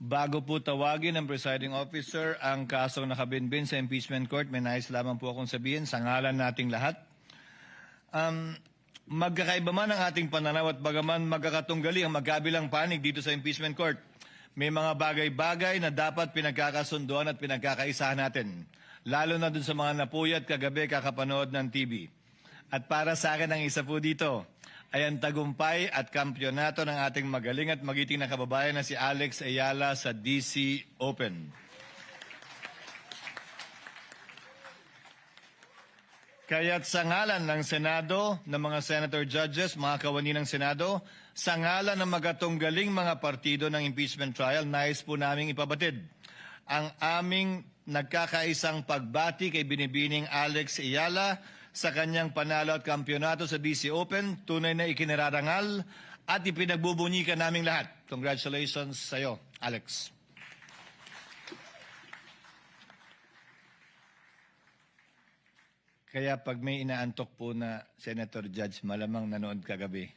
Bago po tawagin ng presiding officer ang kasong nakabinbin sa impeachment court, may nais lamang po akong sabihin sa ngalan nating lahat. Magkakaiba man ang ating pananaw at bagaman magkakatunggali ang magkabilang panig dito sa impeachment court, may mga bagay-bagay na dapat pinagkakasunduan at pinagkakaisahan natin. Lalo na dun sa mga napuyat kagabi kakapanood ng TV. At para sa akin ang isa po dito ay ang tagumpay at kampyonato ng ating magaling at magiting na kababayan na si Alex Ayala sa DC Open. Kaya't sa ngalan ng Senado, ng mga Senator Judges, mga kawani ng Senado, sa ngalan ng magatunggaling mga partido ng impeachment trial, nais po naming ipabatid ang aming nagkakaisang pagbati kay Binibining Alex Ayala sa kanyang panalo at kampyonato sa DC Open, tunay na ikinararangal at ipinagbubunyikan naming lahat. Congratulations sa iyo, Alex. Kaya pag may inaantok po na Senator Judge, malamang nanood kagabi.